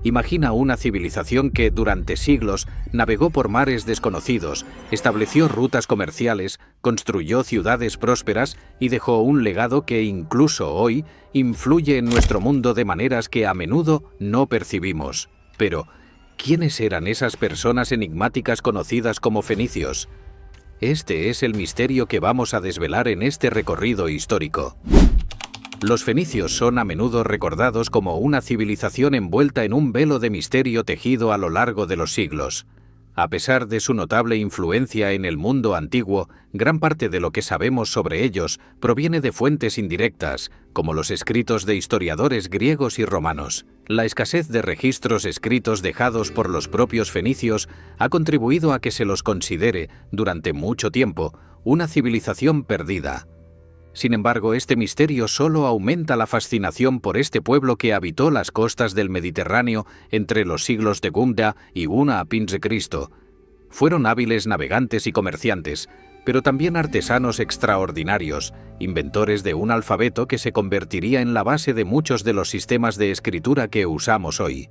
Imagina una civilización que durante siglos navegó por mares desconocidos, estableció rutas comerciales, construyó ciudades prósperas y dejó un legado que incluso hoy influye en nuestro mundo de maneras que a menudo no percibimos. Pero, ¿quiénes eran esas personas enigmáticas conocidas como fenicios? Este es el misterio que vamos a desvelar en este recorrido histórico. Los fenicios son a menudo recordados como una civilización envuelta en un velo de misterio tejido a lo largo de los siglos. A pesar de su notable influencia en el mundo antiguo, gran parte de lo que sabemos sobre ellos proviene de fuentes indirectas, como los escritos de historiadores griegos y romanos. La escasez de registros escritos dejados por los propios fenicios ha contribuido a que se los considere, durante mucho tiempo, una civilización perdida. Sin embargo, este misterio solo aumenta la fascinación por este pueblo que habitó las costas del Mediterráneo entre los siglos de Gumda y 1 a.C. Fueron hábiles navegantes y comerciantes, pero también artesanos extraordinarios, inventores de un alfabeto que se convertiría en la base de muchos de los sistemas de escritura que usamos hoy.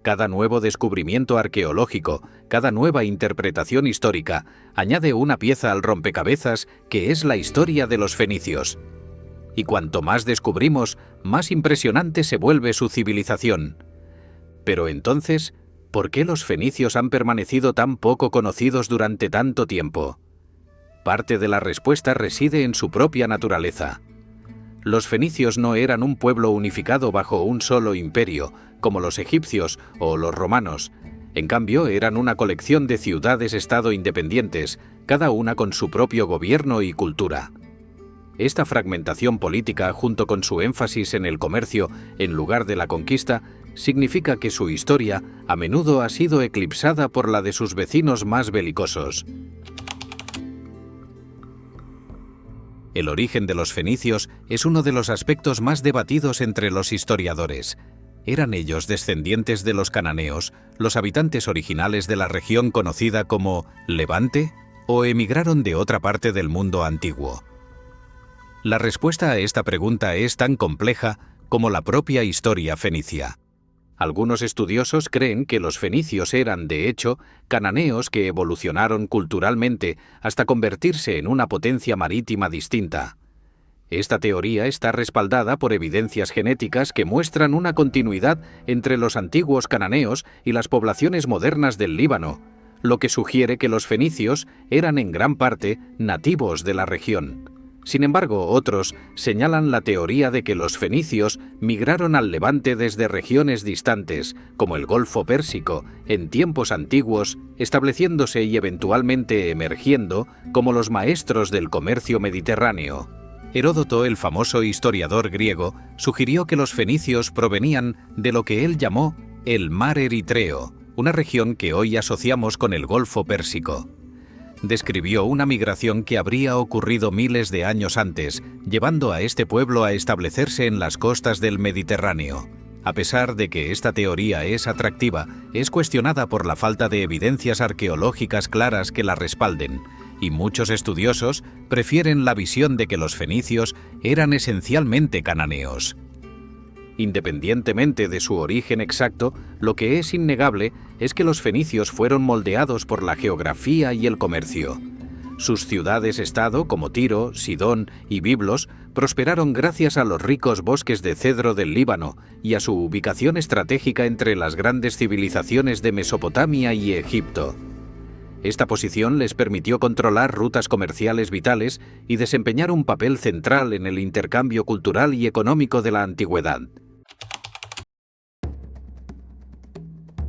Cada nuevo descubrimiento arqueológico, cada nueva interpretación histórica, añade una pieza al rompecabezas que es la historia de los fenicios. Y cuanto más descubrimos, más impresionante se vuelve su civilización. Pero entonces, ¿por qué los fenicios han permanecido tan poco conocidos durante tanto tiempo? Parte de la respuesta reside en su propia naturaleza. Los fenicios no eran un pueblo unificado bajo un solo imperio, como los egipcios o los romanos. En cambio, eran una colección de ciudades-estado independientes, cada una con su propio gobierno y cultura. Esta fragmentación política, junto con su énfasis en el comercio en lugar de la conquista, significa que su historia a menudo ha sido eclipsada por la de sus vecinos más belicosos. El origen de los fenicios es uno de los aspectos más debatidos entre los historiadores. ¿Eran ellos descendientes de los cananeos, los habitantes originales de la región conocida como Levante, o emigraron de otra parte del mundo antiguo? La respuesta a esta pregunta es tan compleja como la propia historia fenicia. Algunos estudiosos creen que los fenicios eran, de hecho, cananeos que evolucionaron culturalmente hasta convertirse en una potencia marítima distinta. Esta teoría está respaldada por evidencias genéticas que muestran una continuidad entre los antiguos cananeos y las poblaciones modernas del Líbano, lo que sugiere que los fenicios eran en gran parte nativos de la región. Sin embargo, otros señalan la teoría de que los fenicios migraron al Levante desde regiones distantes, como el Golfo Pérsico, en tiempos antiguos, estableciéndose y eventualmente emergiendo como los maestros del comercio mediterráneo. Heródoto, el famoso historiador griego, sugirió que los fenicios provenían de lo que él llamó el Mar Eritreo, una región que hoy asociamos con el Golfo Pérsico. Describió una migración que habría ocurrido miles de años antes, llevando a este pueblo a establecerse en las costas del Mediterráneo. A pesar de que esta teoría es atractiva, es cuestionada por la falta de evidencias arqueológicas claras que la respalden, y muchos estudiosos prefieren la visión de que los fenicios eran esencialmente cananeos. Independientemente de su origen exacto, lo que es innegable es que los fenicios fueron moldeados por la geografía y el comercio. Sus ciudades-estado, como Tiro, Sidón y Biblos, prosperaron gracias a los ricos bosques de cedro del Líbano y a su ubicación estratégica entre las grandes civilizaciones de Mesopotamia y Egipto. Esta posición les permitió controlar rutas comerciales vitales y desempeñar un papel central en el intercambio cultural y económico de la antigüedad.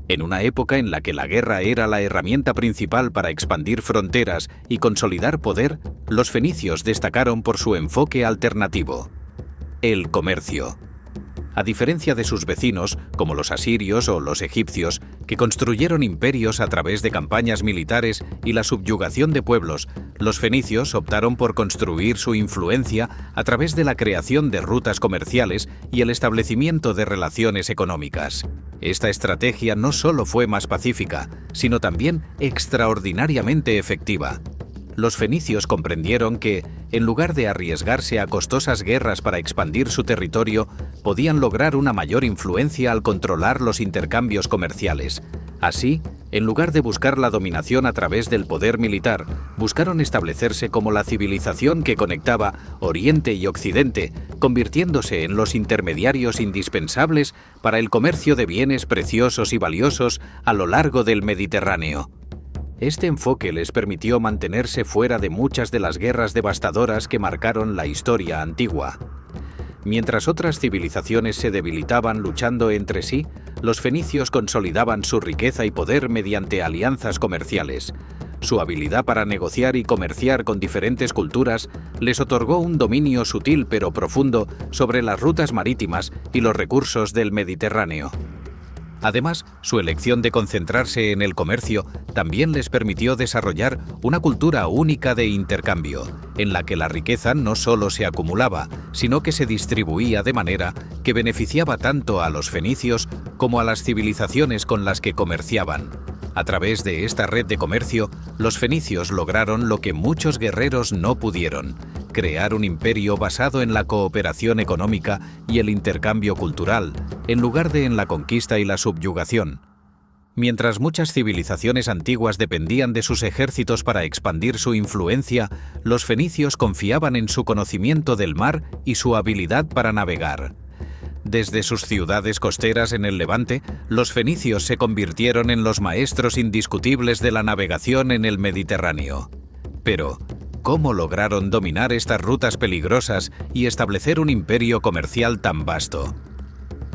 En una época en la que la guerra era la herramienta principal para expandir fronteras y consolidar poder, los fenicios destacaron por su enfoque alternativo: el comercio. A diferencia de sus vecinos, como los asirios o los egipcios, que construyeron imperios a través de campañas militares y la subyugación de pueblos, los fenicios optaron por construir su influencia a través de la creación de rutas comerciales y el establecimiento de relaciones económicas. Esta estrategia no solo fue más pacífica, sino también extraordinariamente efectiva. los fenicios comprendieron que, en lugar de arriesgarse a costosas guerras para expandir su territorio, podían lograr una mayor influencia al controlar los intercambios comerciales. Así, en lugar de buscar la dominación a través del poder militar, buscaron establecerse como la civilización que conectaba Oriente y Occidente, convirtiéndose en los intermediarios indispensables para el comercio de bienes preciosos y valiosos a lo largo del Mediterráneo. Este enfoque les permitió mantenerse fuera de muchas de las guerras devastadoras que marcaron la historia antigua. Mientras otras civilizaciones se debilitaban luchando entre sí, los fenicios consolidaban su riqueza y poder mediante alianzas comerciales. Su habilidad para negociar y comerciar con diferentes culturas les otorgó un dominio sutil pero profundo sobre las rutas marítimas y los recursos del Mediterráneo. Además, su elección de concentrarse en el comercio también les permitió desarrollar una cultura única de intercambio, en la que la riqueza no solo se acumulaba, sino que se distribuía de manera que beneficiaba tanto a los fenicios como a las civilizaciones con las que comerciaban. A través de esta red de comercio, los fenicios lograron lo que muchos guerreros no pudieron: crear un imperio basado en la cooperación económica y el intercambio cultural, en lugar de en la conquista y la subyugación. Mientras muchas civilizaciones antiguas dependían de sus ejércitos para expandir su influencia, los fenicios confiaban en su conocimiento del mar y su habilidad para navegar. Desde sus ciudades costeras en el Levante, los fenicios se convirtieron en los maestros indiscutibles de la navegación en el Mediterráneo. Pero, ¿cómo lograron dominar estas rutas peligrosas y establecer un imperio comercial tan vasto?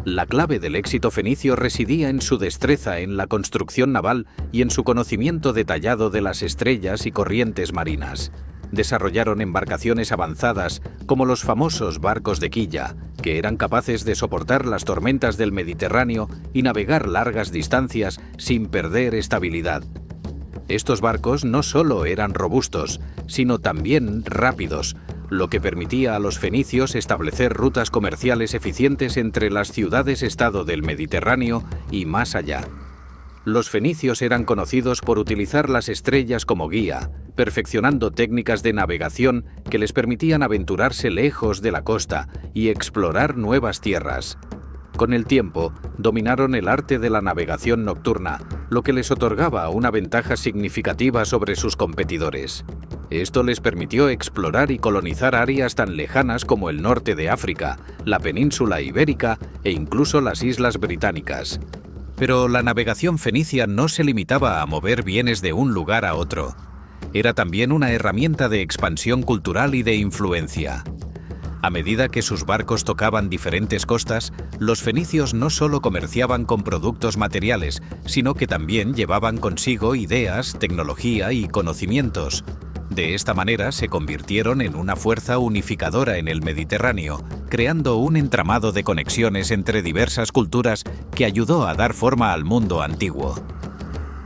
La clave del éxito fenicio residía en su destreza en la construcción naval y en su conocimiento detallado de las estrellas y corrientes marinas. Desarrollaron embarcaciones avanzadas como los famosos barcos de quilla, que eran capaces de soportar las tormentas del Mediterráneo y navegar largas distancias sin perder estabilidad. Estos barcos no solo eran robustos, sino también rápidos, lo que permitía a los fenicios establecer rutas comerciales eficientes entre las ciudades-estado del Mediterráneo y más allá. Los fenicios eran conocidos por utilizar las estrellas como guía, perfeccionando técnicas de navegación que les permitían aventurarse lejos de la costa y explorar nuevas tierras. Con el tiempo, dominaron el arte de la navegación nocturna, lo que les otorgaba una ventaja significativa sobre sus competidores. Esto les permitió explorar y colonizar áreas tan lejanas como el norte de África, la península ibérica e incluso las islas británicas. Pero la navegación fenicia no se limitaba a mover bienes de un lugar a otro. Era también una herramienta de expansión cultural y de influencia. A medida que sus barcos tocaban diferentes costas, los fenicios no solo comerciaban con productos materiales, sino que también llevaban consigo ideas, tecnología y conocimientos. De esta manera se convirtieron en una fuerza unificadora en el Mediterráneo, creando un entramado de conexiones entre diversas culturas que ayudó a dar forma al mundo antiguo.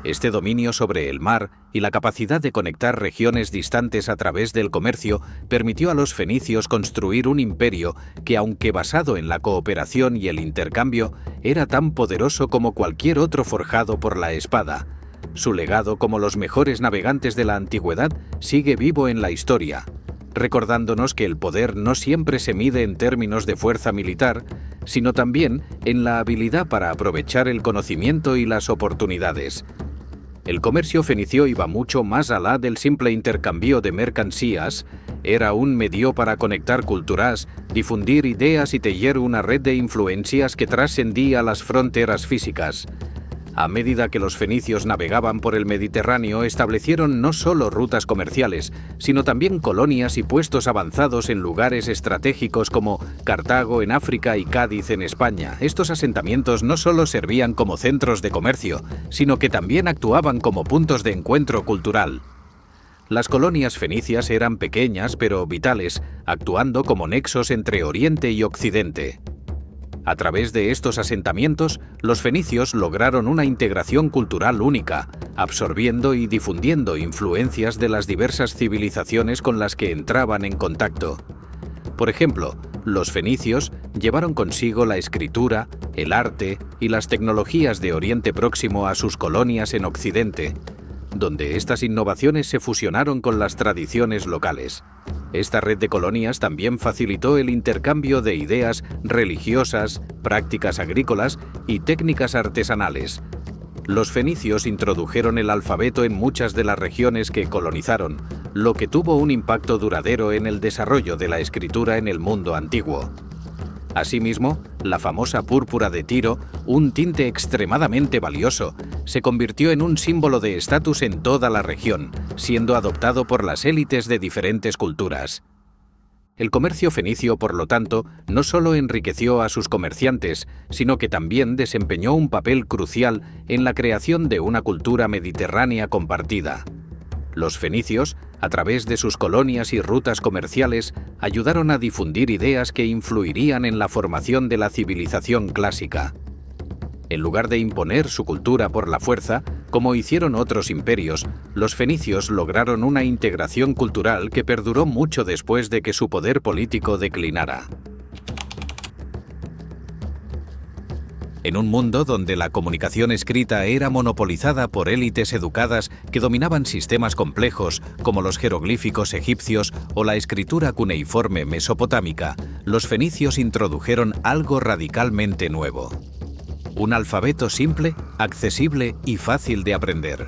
Este dominio sobre el mar y la capacidad de conectar regiones distantes a través del comercio permitió a los fenicios construir un imperio que, aunque basado en la cooperación y el intercambio, era tan poderoso como cualquier otro forjado por la espada. Su legado como los mejores navegantes de la antigüedad sigue vivo en la historia, recordándonos que el poder no siempre se mide en términos de fuerza militar, sino también en la habilidad para aprovechar el conocimiento y las oportunidades. El comercio fenicio iba mucho más allá del simple intercambio de mercancías. Era un medio para conectar culturas, difundir ideas y tejer una red de influencias que trascendía las fronteras físicas. A medida que los fenicios navegaban por el Mediterráneo, establecieron no solo rutas comerciales, sino también colonias y puestos avanzados en lugares estratégicos como Cartago en África y Cádiz en España. Estos asentamientos no solo servían como centros de comercio, sino que también actuaban como puntos de encuentro cultural. Las colonias fenicias eran pequeñas pero vitales, actuando como nexos entre Oriente y Occidente. A través de estos asentamientos, los fenicios lograron una integración cultural única, absorbiendo y difundiendo influencias de las diversas civilizaciones con las que entraban en contacto. Por ejemplo, los fenicios llevaron consigo la escritura, el arte y las tecnologías de Oriente Próximo a sus colonias en Occidente. donde estas innovaciones se fusionaron con las tradiciones locales. Esta red de colonias también facilitó el intercambio de ideas religiosas, prácticas agrícolas y técnicas artesanales. Los fenicios introdujeron el alfabeto en muchas de las regiones que colonizaron, lo que tuvo un impacto duradero en el desarrollo de la escritura en el mundo antiguo. Asimismo, la famosa púrpura de Tiro, un tinte extremadamente valioso, se convirtió en un símbolo de estatus en toda la región, siendo adoptado por las élites de diferentes culturas. El comercio fenicio, por lo tanto, no solo enriqueció a sus comerciantes, sino que también desempeñó un papel crucial en la creación de una cultura mediterránea compartida. Los fenicios, a través de sus colonias y rutas comerciales, ayudaron a difundir ideas que influirían en la formación de la civilización clásica. En lugar de imponer su cultura por la fuerza, como hicieron otros imperios, los fenicios lograron una integración cultural que perduró mucho después de que su poder político declinara. En un mundo donde la comunicación escrita era monopolizada por élites educadas que dominaban sistemas complejos como los jeroglíficos egipcios o la escritura cuneiforme mesopotámica, los fenicios introdujeron algo radicalmente nuevo: un alfabeto simple, accesible y fácil de aprender.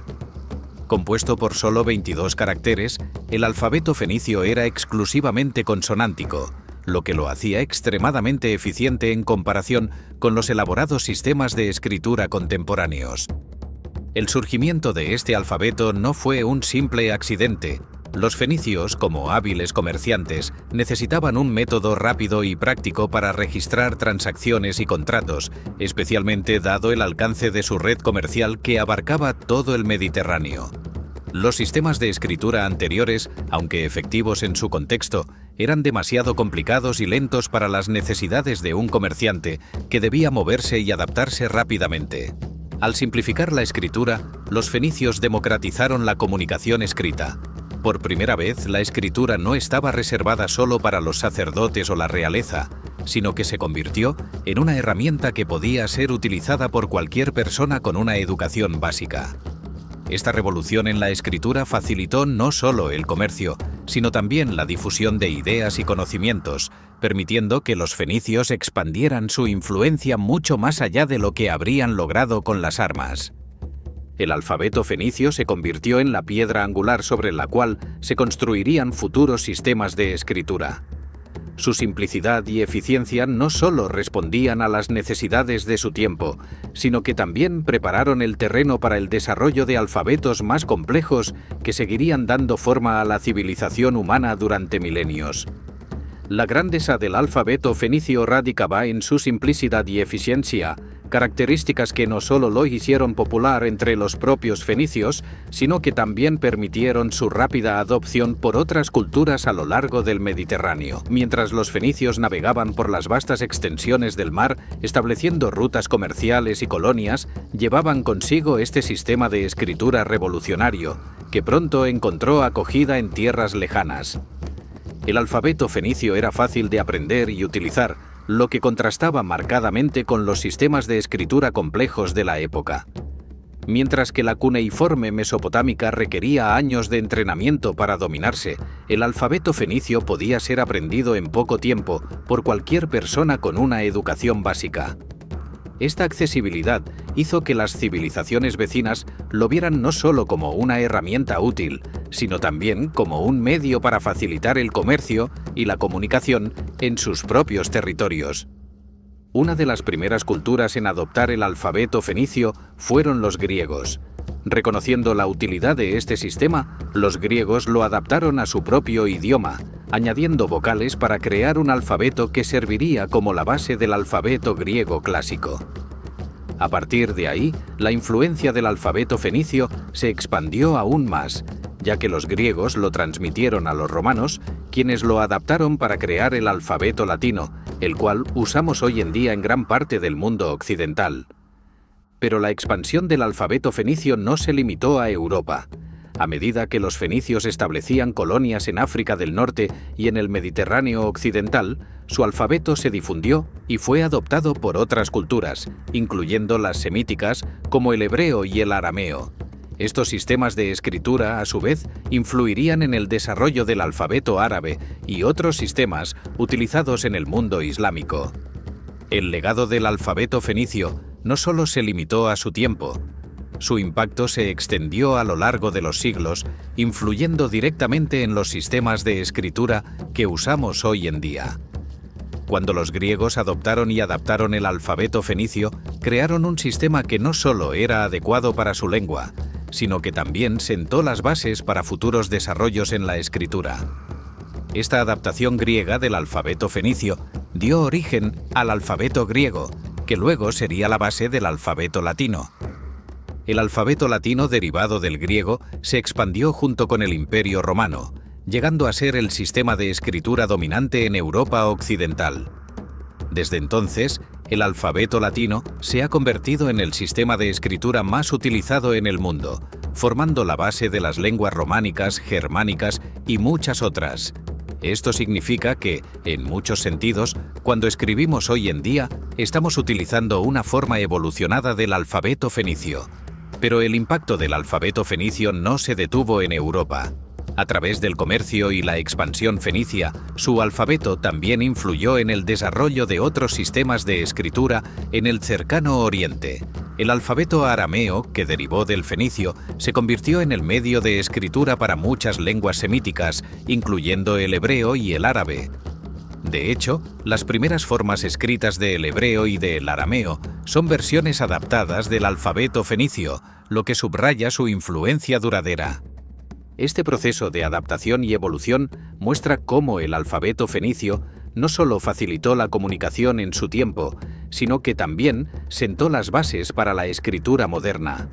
Compuesto por solo 22 caracteres, el alfabeto fenicio era exclusivamente consonántico, lo que lo hacía extremadamente eficiente en comparación con los elaborados sistemas de escritura contemporáneos. El surgimiento de este alfabeto no fue un simple accidente. Los fenicios, como hábiles comerciantes, necesitaban un método rápido y práctico para registrar transacciones y contratos, especialmente dado el alcance de su red comercial que abarcaba todo el Mediterráneo. Los sistemas de escritura anteriores, aunque efectivos en su contexto, eran demasiado complicados y lentos para las necesidades de un comerciante que debía moverse y adaptarse rápidamente. Al simplificar la escritura, los fenicios democratizaron la comunicación escrita. Por primera vez, la escritura no estaba reservada solo para los sacerdotes o la realeza, sino que se convirtió en una herramienta que podía ser utilizada por cualquier persona con una educación básica. Esta revolución en la escritura facilitó no solo el comercio, sino también la difusión de ideas y conocimientos, permitiendo que los fenicios expandieran su influencia mucho más allá de lo que habrían logrado con las armas. El alfabeto fenicio se convirtió en la piedra angular sobre la cual se construirían futuros sistemas de escritura. Su simplicidad y eficiencia no solo respondían a las necesidades de su tiempo, sino que también prepararon el terreno para el desarrollo de alfabetos más complejos que seguirían dando forma a la civilización humana durante milenios. La grandeza del alfabeto fenicio radicaba en su simplicidad y eficiencia, características que no solo lo hicieron popular entre los propios fenicios, sino que también permitieron su rápida adopción por otras culturas a lo largo del Mediterráneo. Mientras los fenicios navegaban por las vastas extensiones del mar, estableciendo rutas comerciales y colonias, llevaban consigo este sistema de escritura revolucionario, que pronto encontró acogida en tierras lejanas. El alfabeto fenicio era fácil de aprender y utilizar, lo que contrastaba marcadamente con los sistemas de escritura complejos de la época. Mientras que la cuneiforme mesopotámica requería años de entrenamiento para dominarse, el alfabeto fenicio podía ser aprendido en poco tiempo por cualquier persona con una educación básica. Esta accesibilidad hizo que las civilizaciones vecinas lo vieran no solo como una herramienta útil, sino también como un medio para facilitar el comercio y la comunicación en sus propios territorios. Una de las primeras culturas en adoptar el alfabeto fenicio fueron los griegos. Reconociendo la utilidad de este sistema, los griegos lo adaptaron a su propio idioma, añadiendo vocales para crear un alfabeto que serviría como la base del alfabeto griego clásico. A partir de ahí, la influencia del alfabeto fenicio se expandió aún más, ya que los griegos lo transmitieron a los romanos, quienes lo adaptaron para crear el alfabeto latino, el cual usamos hoy en día en gran parte del mundo occidental. Pero la expansión del alfabeto fenicio no se limitó a Europa. A medida que los fenicios establecían colonias en África del Norte y en el Mediterráneo occidental, su alfabeto se difundió y fue adoptado por otras culturas, incluyendo las semíticas, como el hebreo y el arameo. Estos sistemas de escritura, a su vez, influirían en el desarrollo del alfabeto árabe y otros sistemas utilizados en el mundo islámico. El legado del alfabeto fenicio no solo se limitó a su tiempo, su impacto se extendió a lo largo de los siglos, influyendo directamente en los sistemas de escritura que usamos hoy en día. Cuando los griegos adoptaron y adaptaron el alfabeto fenicio, crearon un sistema que no solo era adecuado para su lengua, sino que también sentó las bases para futuros desarrollos en la escritura. Esta adaptación griega del alfabeto fenicio dio origen al alfabeto griego, que luego sería la base del alfabeto latino. El alfabeto latino derivado del griego se expandió junto con el Imperio Romano, llegando a ser el sistema de escritura dominante en Europa occidental. Desde entonces, el alfabeto latino se ha convertido en el sistema de escritura más utilizado en el mundo, formando la base de las lenguas románicas, germánicas y muchas otras. Esto significa que, en muchos sentidos, cuando escribimos hoy en día, estamos utilizando una forma evolucionada del alfabeto fenicio. Pero el impacto del alfabeto fenicio no se detuvo en Europa. A través del comercio y la expansión fenicia, su alfabeto también influyó en el desarrollo de otros sistemas de escritura en el cercano Oriente. El alfabeto arameo, que derivó del fenicio, se convirtió en el medio de escritura para muchas lenguas semíticas, incluyendo el hebreo y el árabe. De hecho, las primeras formas escritas del hebreo y del arameo son versiones adaptadas del alfabeto fenicio, lo que subraya su influencia duradera. Este proceso de adaptación y evolución muestra cómo el alfabeto fenicio no solo facilitó la comunicación en su tiempo, sino que también sentó las bases para la escritura moderna.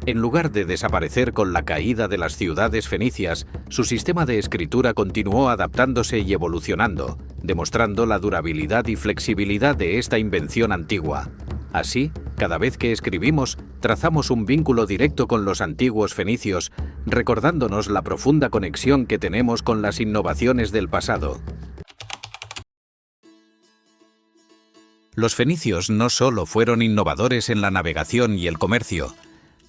En lugar de desaparecer con la caída de las ciudades fenicias, su sistema de escritura continuó adaptándose y evolucionando, demostrando la durabilidad y flexibilidad de esta invención antigua. Así, cada vez que escribimos, trazamos un vínculo directo con los antiguos fenicios, recordándonos la profunda conexión que tenemos con las innovaciones del pasado. Los fenicios no solo fueron innovadores en la navegación y el comercio,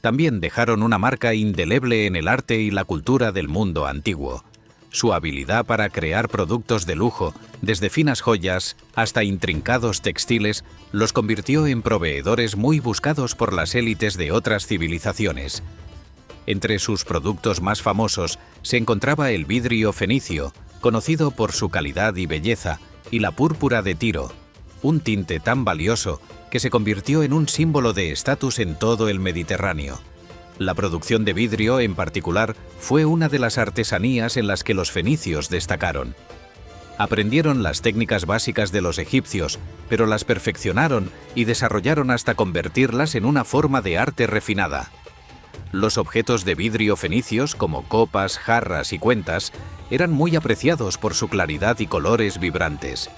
también dejaron una marca indeleble en el arte y la cultura del mundo antiguo. Su habilidad para crear productos de lujo, desde finas joyas hasta intrincados textiles, los convirtió en proveedores muy buscados por las élites de otras civilizaciones. Entre sus productos más famosos se encontraba el vidrio fenicio, conocido por su calidad y belleza, y la púrpura de Tiro, un tinte tan valioso que se convirtió en un símbolo de estatus en todo el Mediterráneo. La producción de vidrio, en particular, fue una de las artesanías en las que los fenicios destacaron. Aprendieron las técnicas básicas de los egipcios, pero las perfeccionaron y desarrollaron hasta convertirlas en una forma de arte refinada. Los objetos de vidrio fenicios, como copas, jarras y cuentas, eran muy apreciados por su claridad y colores vibrantes.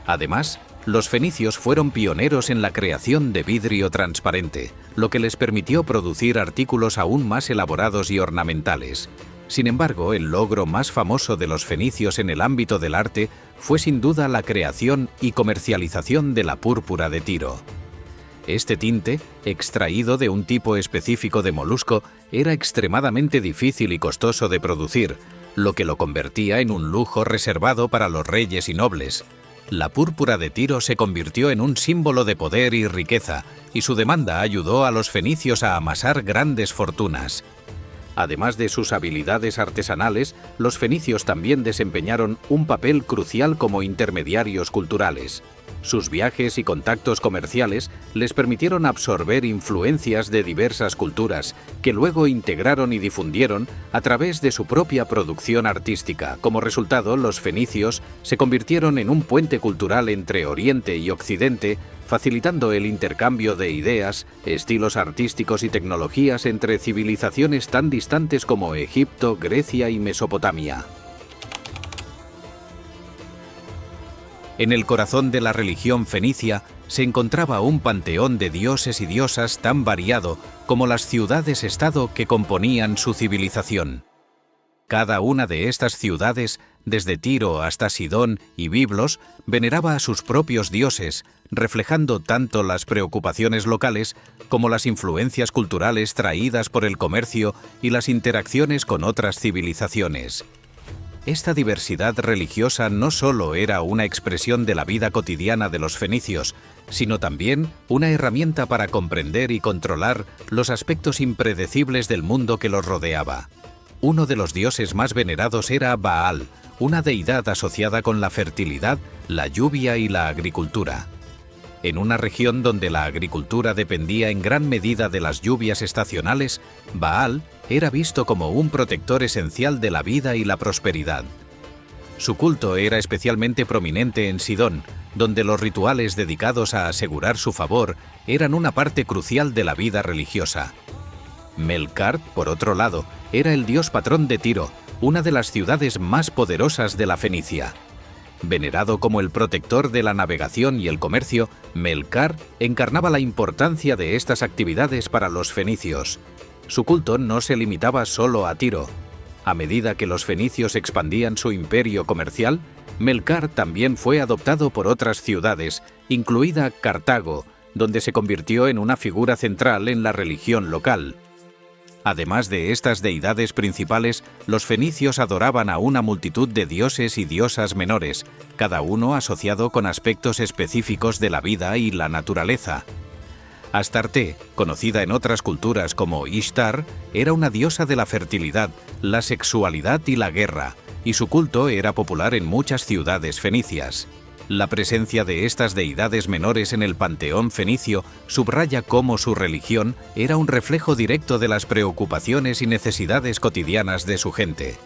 Además, los fenicios fueron pioneros en la creación de vidrio transparente, lo que les permitió producir artículos aún más elaborados y ornamentales. Sin embargo, el logro más famoso de los fenicios en el ámbito del arte fue sin duda la creación y comercialización de la púrpura de Tiro. Este tinte, extraído de un tipo específico de molusco, era extremadamente difícil y costoso de producir, lo que lo convertía en un lujo reservado para los reyes y nobles. La púrpura de Tiro se convirtió en un símbolo de poder y riqueza, y su demanda ayudó a los fenicios a amasar grandes fortunas. Además de sus habilidades artesanales, los fenicios también desempeñaron un papel crucial como intermediarios culturales. Sus viajes y contactos comerciales les permitieron absorber influencias de diversas culturas, que luego integraron y difundieron a través de su propia producción artística. Como resultado, los fenicios se convirtieron en un puente cultural entre Oriente y Occidente, facilitando el intercambio de ideas, estilos artísticos y tecnologías entre civilizaciones tan distantes como Egipto, Grecia y Mesopotamia. En el corazón de la religión fenicia se encontraba un panteón de dioses y diosas tan variado como las ciudades-estado que componían su civilización. Cada una de estas ciudades desde Tiro hasta Sidón y Biblos, veneraba a sus propios dioses, reflejando tanto las preocupaciones locales como las influencias culturales traídas por el comercio y las interacciones con otras civilizaciones. Esta diversidad religiosa no solo era una expresión de la vida cotidiana de los fenicios, sino también una herramienta para comprender y controlar los aspectos impredecibles del mundo que los rodeaba. Uno de los dioses más venerados era Baal, una deidad asociada con la fertilidad, la lluvia y la agricultura. En una región donde la agricultura dependía en gran medida de las lluvias estacionales, Baal era visto como un protector esencial de la vida y la prosperidad. Su culto era especialmente prominente en Sidón, donde los rituales dedicados a asegurar su favor eran una parte crucial de la vida religiosa. Melkart, por otro lado, era el dios patrón de Tiro, una de las ciudades más poderosas de la Fenicia. Venerado como el protector de la navegación y el comercio, Melkart encarnaba la importancia de estas actividades para los fenicios. Su culto no se limitaba solo a Tiro. A medida que los fenicios expandían su imperio comercial, Melkart también fue adoptado por otras ciudades, incluida Cartago, donde se convirtió en una figura central en la religión local. Además de estas deidades principales, los fenicios adoraban a una multitud de dioses y diosas menores, cada uno asociado con aspectos específicos de la vida y la naturaleza. Astarte, conocida en otras culturas como Ishtar, era una diosa de la fertilidad, la sexualidad y la guerra, y su culto era popular en muchas ciudades fenicias. La presencia de estas deidades menores en el panteón fenicio subraya cómo su religión era un reflejo directo de las preocupaciones y necesidades cotidianas de su gente.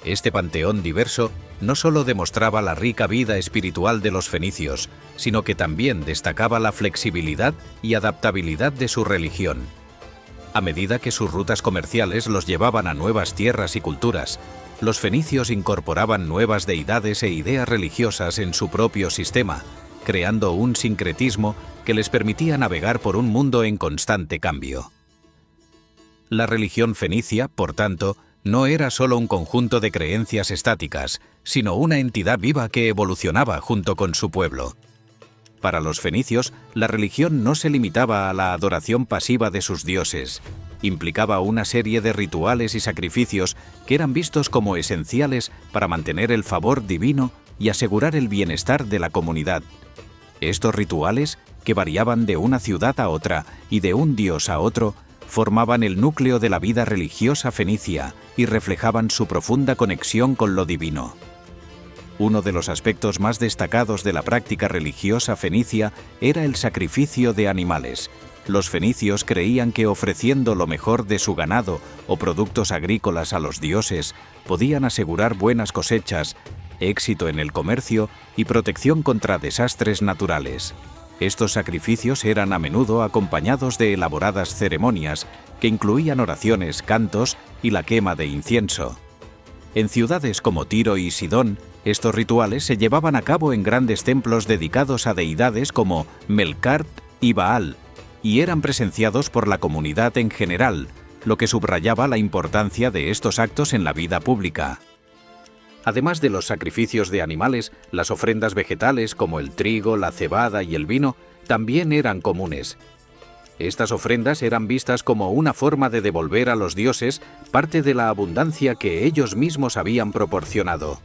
Este panteón diverso no solo demostraba la rica vida espiritual de los fenicios, sino que también destacaba la flexibilidad y adaptabilidad de su religión. A medida que sus rutas comerciales los llevaban a nuevas tierras y culturas, los fenicios incorporaban nuevas deidades e ideas religiosas en su propio sistema, creando un sincretismo que les permitía navegar por un mundo en constante cambio. La religión fenicia, por tanto, no era solo un conjunto de creencias estáticas, sino una entidad viva que evolucionaba junto con su pueblo. Para los fenicios, la religión no se limitaba a la adoración pasiva de sus dioses. Implicaba una serie de rituales y sacrificios que eran vistos como esenciales para mantener el favor divino y asegurar el bienestar de la comunidad. Estos rituales, que variaban de una ciudad a otra y de un dios a otro, formaban el núcleo de la vida religiosa fenicia y reflejaban su profunda conexión con lo divino. Uno de los aspectos más destacados de la práctica religiosa fenicia era el sacrificio de animales. Los fenicios creían que ofreciendo lo mejor de su ganado o productos agrícolas a los dioses, podían asegurar buenas cosechas, éxito en el comercio y protección contra desastres naturales. Estos sacrificios eran a menudo acompañados de elaboradas ceremonias que incluían oraciones, cantos y la quema de incienso. En ciudades como Tiro y Sidón, estos rituales se llevaban a cabo en grandes templos dedicados a deidades como Melkart y Baal, y eran presenciados por la comunidad en general, lo que subrayaba la importancia de estos actos en la vida pública. Además de los sacrificios de animales, las ofrendas vegetales como el trigo, la cebada y el vino también eran comunes. Estas ofrendas eran vistas como una forma de devolver a los dioses parte de la abundancia que ellos mismos habían proporcionado.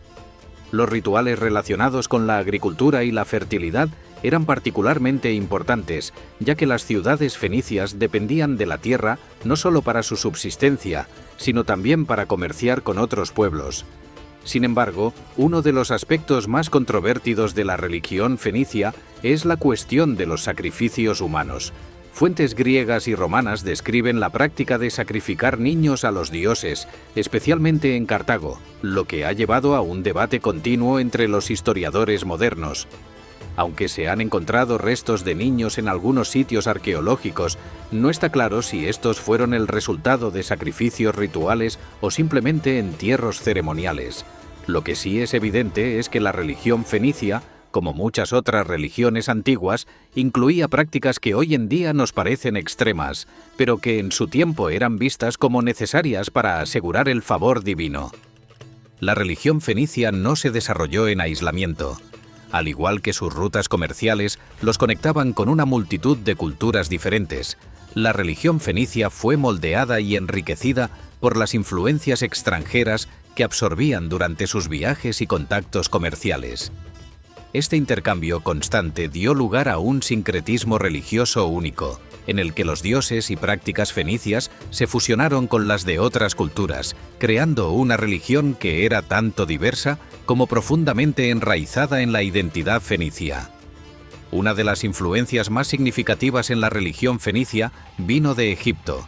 Los rituales relacionados con la agricultura y la fertilidad eran particularmente importantes, ya que las ciudades fenicias dependían de la tierra no solo para su subsistencia, sino también para comerciar con otros pueblos. Sin embargo, uno de los aspectos más controvertidos de la religión fenicia es la cuestión de los sacrificios humanos. Fuentes griegas y romanas describen la práctica de sacrificar niños a los dioses, especialmente en Cartago, lo que ha llevado a un debate continuo entre los historiadores modernos. Aunque se han encontrado restos de niños en algunos sitios arqueológicos, no está claro si estos fueron el resultado de sacrificios rituales o simplemente entierros ceremoniales. Lo que sí es evidente es que la religión fenicia, como muchas otras religiones antiguas, incluía prácticas que hoy en día nos parecen extremas, pero que en su tiempo eran vistas como necesarias para asegurar el favor divino. la religión fenicia no se desarrolló en aislamiento. Al igual que sus rutas comerciales los conectaban con una multitud de culturas diferentes, la religión fenicia fue moldeada y enriquecida por las influencias extranjeras que absorbían durante sus viajes y contactos comerciales. Este intercambio constante dio lugar a un sincretismo religioso único, en el que los dioses y prácticas fenicias se fusionaron con las de otras culturas, creando una religión que era tanto diversa como profundamente enraizada en la identidad fenicia. Una de las influencias más significativas en la religión fenicia vino de Egipto.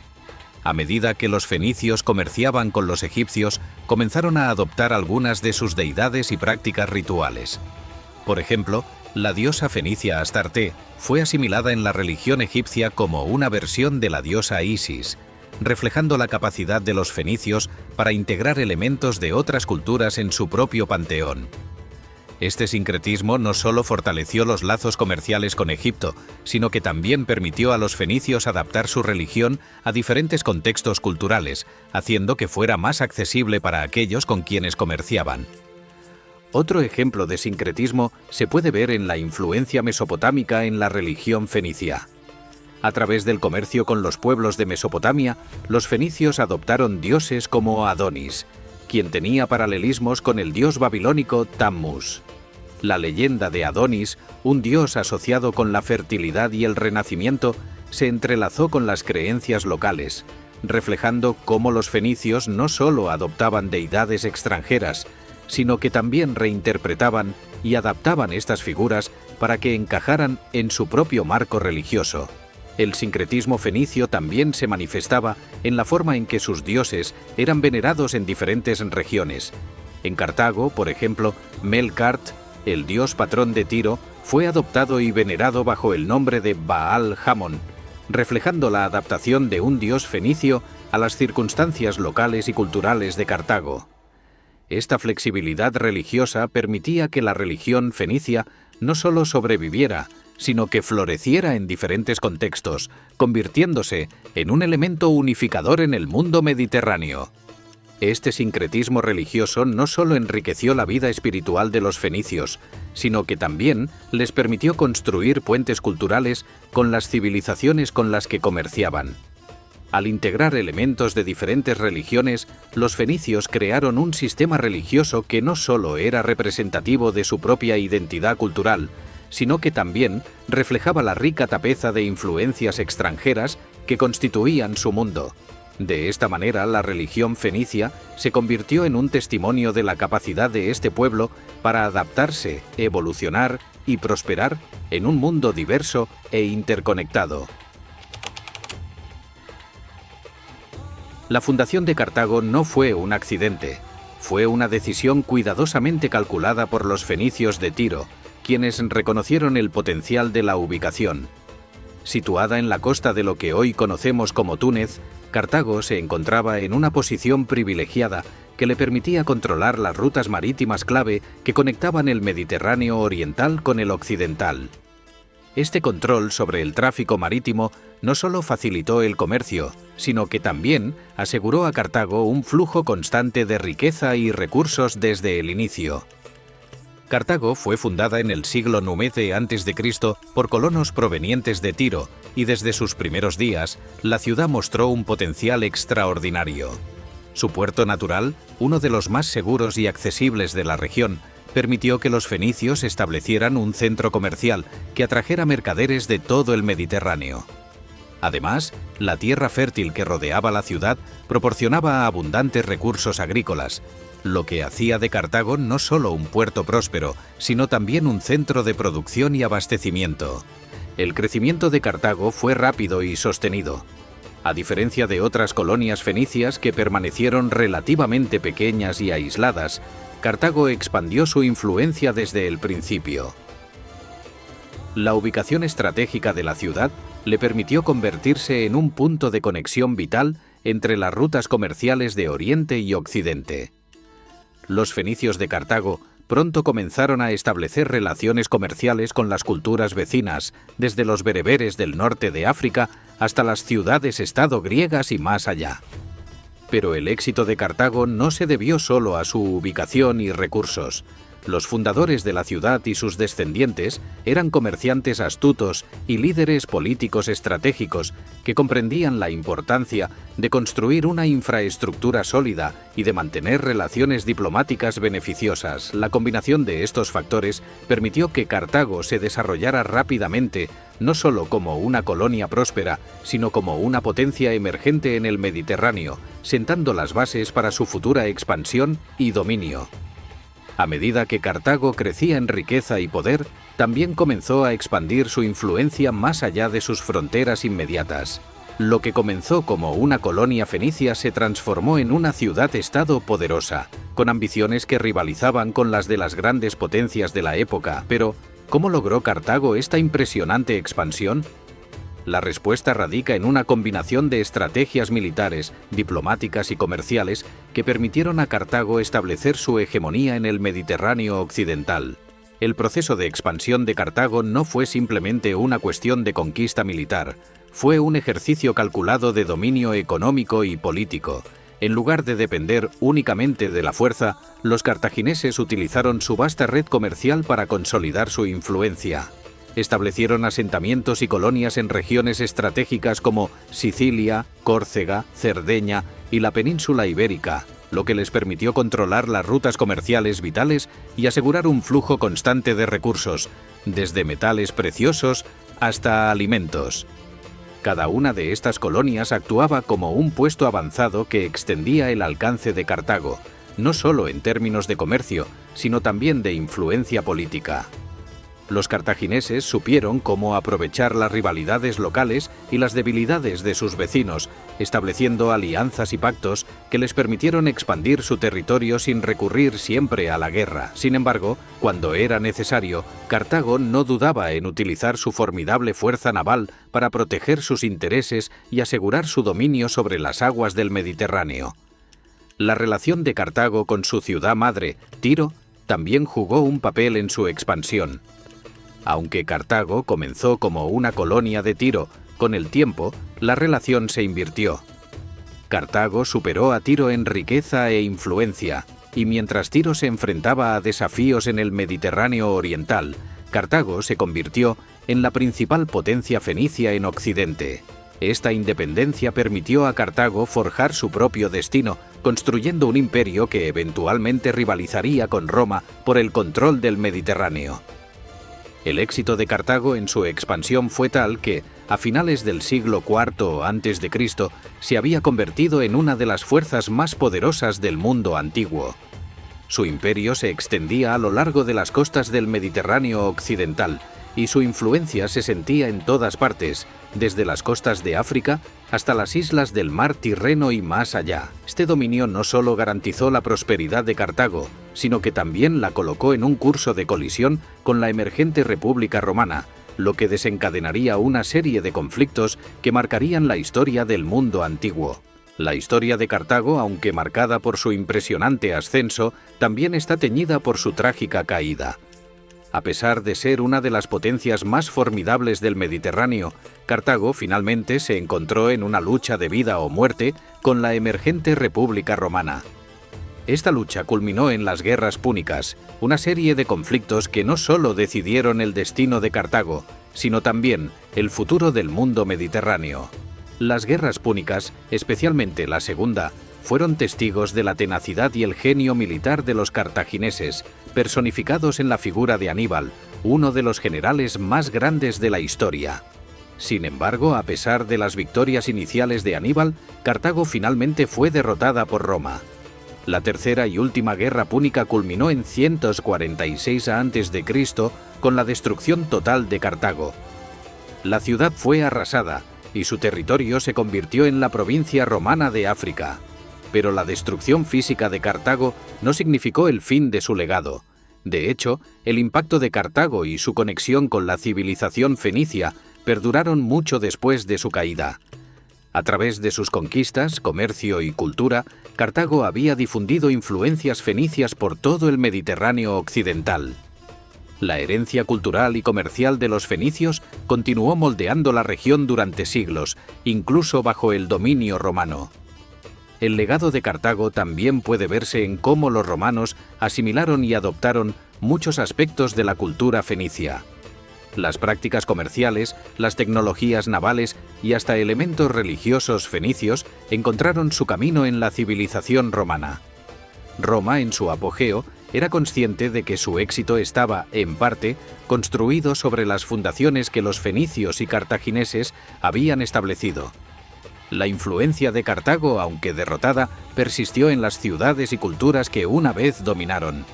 A medida que los fenicios comerciaban con los egipcios, comenzaron a adoptar algunas de sus deidades y prácticas rituales. Por ejemplo, la diosa fenicia Astarte fue asimilada en la religión egipcia como una versión de la diosa Isis, reflejando la capacidad de los fenicios para integrar elementos de otras culturas en su propio panteón. Este sincretismo no solo fortaleció los lazos comerciales con Egipto, sino que también permitió a los fenicios adaptar su religión a diferentes contextos culturales, haciendo que fuera más accesible para aquellos con quienes comerciaban. Otro ejemplo de sincretismo se puede ver en la influencia mesopotámica en la religión fenicia. A través del comercio con los pueblos de Mesopotamia, los fenicios adoptaron dioses como Adonis, quien tenía paralelismos con el dios babilónico Tammuz. La leyenda de Adonis, un dios asociado con la fertilidad y el renacimiento, se entrelazó con las creencias locales, reflejando cómo los fenicios no solo adoptaban deidades extranjeras, sino que también reinterpretaban y adaptaban estas figuras para que encajaran en su propio marco religioso. El sincretismo fenicio también se manifestaba en la forma en que sus dioses eran venerados en diferentes regiones. En Cartago, por ejemplo, Melkart, el dios patrón de Tiro, fue adoptado y venerado bajo el nombre de Baal Hamon, reflejando la adaptación de un dios fenicio a las circunstancias locales y culturales de Cartago. Esta flexibilidad religiosa permitía que la religión fenicia no solo sobreviviera, sino que floreciera en diferentes contextos, convirtiéndose en un elemento unificador en el mundo mediterráneo. Este sincretismo religioso no solo enriqueció la vida espiritual de los fenicios, sino que también les permitió construir puentes culturales con las civilizaciones con las que comerciaban. Al integrar elementos de diferentes religiones, los fenicios crearon un sistema religioso que no solo era representativo de su propia identidad cultural, sino que también reflejaba la rica tapeza de influencias extranjeras que constituían su mundo. De esta manera, la religión fenicia se convirtió en un testimonio de la capacidad de este pueblo para adaptarse, evolucionar y prosperar en un mundo diverso e interconectado. La fundación de Cartago no fue un accidente, fue una decisión cuidadosamente calculada por los fenicios de Tiro, quienes reconocieron el potencial de la ubicación. Situada en la costa de lo que hoy conocemos como Túnez, Cartago se encontraba en una posición privilegiada que le permitía controlar las rutas marítimas clave que conectaban el Mediterráneo oriental con el occidental. Este control sobre el tráfico marítimo no solo facilitó el comercio, sino que también aseguró a Cartago un flujo constante de riqueza y recursos desde el inicio. Cartago fue fundada en el siglo IX a.C. por colonos provenientes de Tiro, y desde sus primeros días, la ciudad mostró un potencial extraordinario. Su puerto natural, uno de los más seguros y accesibles de la región, permitió que los fenicios establecieran un centro comercial que atrajera mercaderes de todo el Mediterráneo. Además, la tierra fértil que rodeaba la ciudad proporcionaba abundantes recursos agrícolas, lo que hacía de Cartago no solo un puerto próspero, sino también un centro de producción y abastecimiento. El crecimiento de Cartago fue rápido y sostenido. A diferencia de otras colonias fenicias que permanecieron relativamente pequeñas y aisladas, Cartago expandió su influencia desde el principio. La ubicación estratégica de la ciudad le permitió convertirse en un punto de conexión vital entre las rutas comerciales de Oriente y Occidente. Los fenicios de Cartago pronto comenzaron a establecer relaciones comerciales con las culturas vecinas, desde los bereberes del norte de África hasta las ciudades-estado griegas y más allá. Pero el éxito de Cartago no se debió solo a su ubicación y recursos. Los fundadores de la ciudad y sus descendientes eran comerciantes astutos y líderes políticos estratégicos que comprendían la importancia de construir una infraestructura sólida y de mantener relaciones diplomáticas beneficiosas. La combinación de estos factores permitió que Cartago se desarrollara rápidamente, no solo como una colonia próspera, sino como una potencia emergente en el Mediterráneo, sentando las bases para su futura expansión y dominio. A medida que Cartago crecía en riqueza y poder, también comenzó a expandir su influencia más allá de sus fronteras inmediatas. Lo que comenzó como una colonia fenicia se transformó en una ciudad-estado poderosa, con ambiciones que rivalizaban con las de las grandes potencias de la época. Pero, ¿cómo logró Cartago esta impresionante expansión? La respuesta radica en una combinación de estrategias militares, diplomáticas y comerciales que permitieron a Cartago establecer su hegemonía en el Mediterráneo occidental. El proceso de expansión de Cartago no fue simplemente una cuestión de conquista militar, fue un ejercicio calculado de dominio económico y político. En lugar de depender únicamente de la fuerza, los cartagineses utilizaron su vasta red comercial para consolidar su influencia. Establecieron asentamientos y colonias en regiones estratégicas como Sicilia, Córcega, Cerdeña y la península ibérica, lo que les permitió controlar las rutas comerciales vitales y asegurar un flujo constante de recursos, desde metales preciosos hasta alimentos. Cada una de estas colonias actuaba como un puesto avanzado que extendía el alcance de Cartago, no solo en términos de comercio, sino también de influencia política. Los cartagineses supieron cómo aprovechar las rivalidades locales y las debilidades de sus vecinos, estableciendo alianzas y pactos que les permitieron expandir su territorio sin recurrir siempre a la guerra. Sin embargo, cuando era necesario, Cartago no dudaba en utilizar su formidable fuerza naval para proteger sus intereses y asegurar su dominio sobre las aguas del Mediterráneo. La relación de Cartago con su ciudad madre, Tiro, también jugó un papel en su expansión. Aunque Cartago comenzó como una colonia de Tiro, con el tiempo, la relación se invirtió. Cartago superó a Tiro en riqueza e influencia, y mientras Tiro se enfrentaba a desafíos en el Mediterráneo oriental, Cartago se convirtió en la principal potencia fenicia en Occidente. Esta independencia permitió a Cartago forjar su propio destino, construyendo un imperio que eventualmente rivalizaría con Roma por el control del Mediterráneo. El éxito de Cartago en su expansión fue tal que, a finales del siglo IV a.C., se había convertido en una de las fuerzas más poderosas del mundo antiguo. Su imperio se extendía a lo largo de las costas del Mediterráneo occidental, y su influencia se sentía en todas partes, desde las costas de África hasta las islas del mar Tirreno y más allá. Este dominio no solo garantizó la prosperidad de Cartago, sino que también la colocó en un curso de colisión con la emergente República Romana, lo que desencadenaría una serie de conflictos que marcarían la historia del mundo antiguo. La historia de Cartago, aunque marcada por su impresionante ascenso, también está teñida por su trágica caída. A pesar de ser una de las potencias más formidables del Mediterráneo, Cartago finalmente se encontró en una lucha de vida o muerte con la emergente República Romana. Esta lucha culminó en las Guerras Púnicas, una serie de conflictos que no solo decidieron el destino de Cartago, sino también el futuro del mundo mediterráneo. Las Guerras Púnicas, especialmente la segunda, fueron testigos de la tenacidad y el genio militar de los cartagineses, personificados en la figura de Aníbal, uno de los generales más grandes de la historia. Sin embargo, a pesar de las victorias iniciales de Aníbal, Cartago finalmente fue derrotada por Roma. La tercera y última guerra púnica culminó en 146 a.C. con la destrucción total de Cartago. La ciudad fue arrasada y su territorio se convirtió en la provincia romana de África. Pero la destrucción física de Cartago no significó el fin de su legado. De hecho, el impacto de Cartago y su conexión con la civilización fenicia perduraron mucho después de su caída. A través de sus conquistas, comercio y cultura, Cartago había difundido influencias fenicias por todo el Mediterráneo occidental. La herencia cultural y comercial de los fenicios continuó moldeando la región durante siglos, incluso bajo el dominio romano. el legado de Cartago también puede verse en cómo los romanos asimilaron y adoptaron muchos aspectos de la cultura fenicia. Las prácticas comerciales, las tecnologías navales y hasta elementos religiosos fenicios encontraron su camino en la civilización romana. Roma, en su apogeo, era consciente de que su éxito estaba, en parte, construido sobre las fundaciones que los fenicios y cartagineses habían establecido. La influencia de Cartago, aunque derrotada, persistió en las ciudades y culturas que una vez dominaron.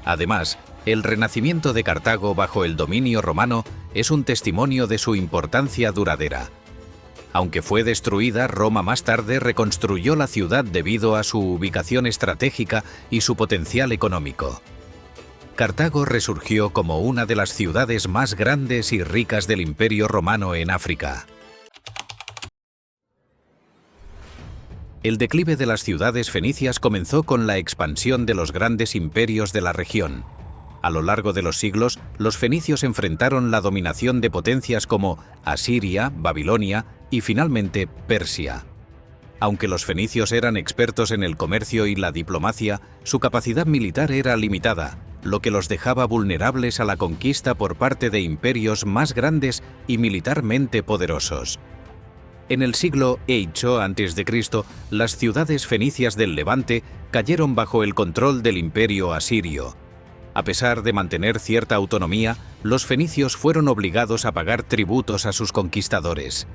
Además, el renacimiento de Cartago bajo el dominio romano es un testimonio de su importancia duradera. Aunque fue destruida, Roma más tarde reconstruyó la ciudad debido a su ubicación estratégica y su potencial económico. Cartago resurgió como una de las ciudades más grandes y ricas del Imperio Romano en África. El declive de las ciudades fenicias comenzó con la expansión de los grandes imperios de la región. A lo largo de los siglos, los fenicios enfrentaron la dominación de potencias como Asiria, Babilonia y finalmente Persia. Aunque los fenicios eran expertos en el comercio y la diplomacia, su capacidad militar era limitada, lo que los dejaba vulnerables a la conquista por parte de imperios más grandes y militarmente poderosos. En el siglo VIII a.C., las ciudades fenicias del Levante cayeron bajo el control del imperio asirio. A pesar de mantener cierta autonomía, los fenicios fueron obligados a pagar tributos a sus conquistadores.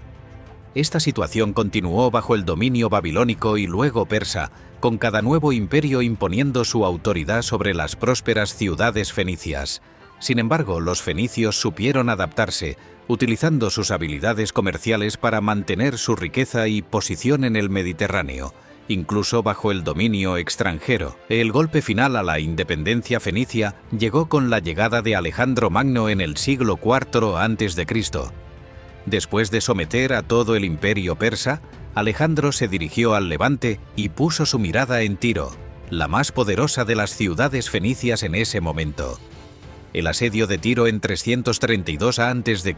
Esta situación continuó bajo el dominio babilónico y luego persa, con cada nuevo imperio imponiendo su autoridad sobre las prósperas ciudades fenicias. Sin embargo, los fenicios supieron adaptarse, utilizando sus habilidades comerciales para mantener su riqueza y posición en el Mediterráneo, incluso bajo el dominio extranjero. El golpe final a la independencia fenicia llegó con la llegada de Alejandro Magno en el siglo IV a.C. Después de someter a todo el imperio persa, Alejandro se dirigió al Levante y puso su mirada en Tiro, la más poderosa de las ciudades fenicias en ese momento. El asedio de Tiro en 332 a.C.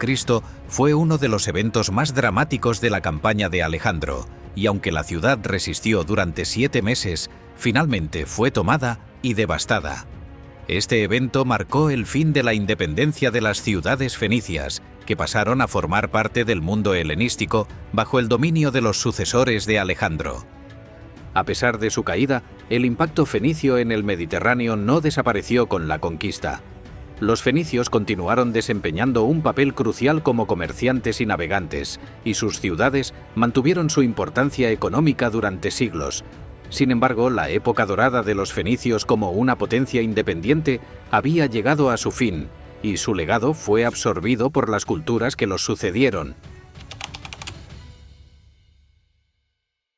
fue uno de los eventos más dramáticos de la campaña de Alejandro, y aunque la ciudad resistió durante 7 meses, finalmente fue tomada y devastada. Este evento marcó el fin de la independencia de las ciudades fenicias, que pasaron a formar parte del mundo helenístico bajo el dominio de los sucesores de Alejandro. A pesar de su caída, el impacto fenicio en el Mediterráneo no desapareció con la conquista. Los fenicios continuaron desempeñando un papel crucial como comerciantes y navegantes, y sus ciudades mantuvieron su importancia económica durante siglos. Sin embargo, la época dorada de los fenicios como una potencia independiente había llegado a su fin, y su legado fue absorbido por las culturas que los sucedieron.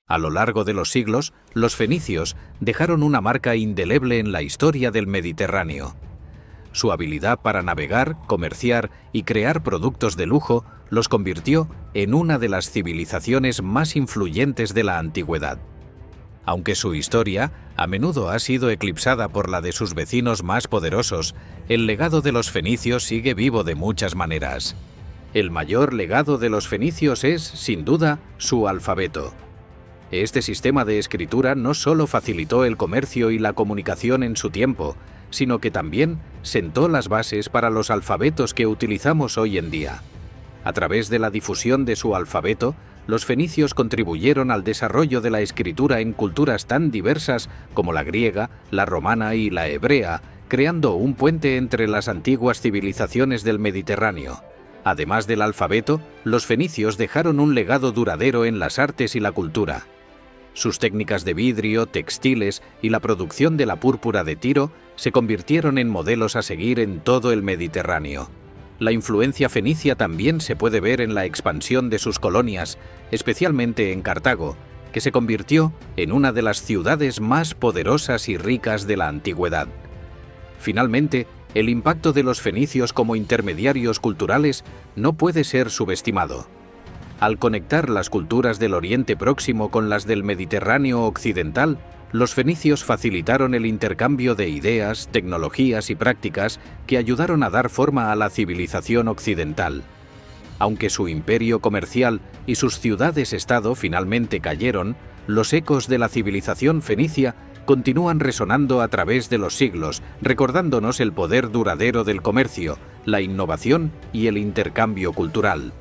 A lo largo de los siglos, los fenicios dejaron una marca indeleble en la historia del Mediterráneo. Su habilidad para navegar, comerciar y crear productos de lujo los convirtió en una de las civilizaciones más influyentes de la antigüedad. Aunque su historia a menudo ha sido eclipsada por la de sus vecinos más poderosos, el legado de los fenicios sigue vivo de muchas maneras. El mayor legado de los fenicios es, sin duda, su alfabeto. Este sistema de escritura no solo facilitó el comercio y la comunicación en su tiempo, sino que también sentó las bases para los alfabetos que utilizamos hoy en día. A través de la difusión de su alfabeto, los fenicios contribuyeron al desarrollo de la escritura en culturas tan diversas como la griega, la romana y la hebrea, creando un puente entre las antiguas civilizaciones del Mediterráneo. Además del alfabeto, los fenicios dejaron un legado duradero en las artes y la cultura. Sus técnicas de vidrio, textiles y la producción de la púrpura de Tiro se convirtieron en modelos a seguir en todo el Mediterráneo. La influencia fenicia también se puede ver en la expansión de sus colonias, especialmente en Cartago, que se convirtió en una de las ciudades más poderosas y ricas de la antigüedad. Finalmente, el impacto de los fenicios como intermediarios culturales no puede ser subestimado. Al conectar las culturas del Oriente Próximo con las del Mediterráneo occidental, los fenicios facilitaron el intercambio de ideas, tecnologías y prácticas que ayudaron a dar forma a la civilización occidental. Aunque su imperio comercial y sus ciudades-estado finalmente cayeron, los ecos de la civilización fenicia continúan resonando a través de los siglos, recordándonos el poder duradero del comercio, la innovación y el intercambio cultural.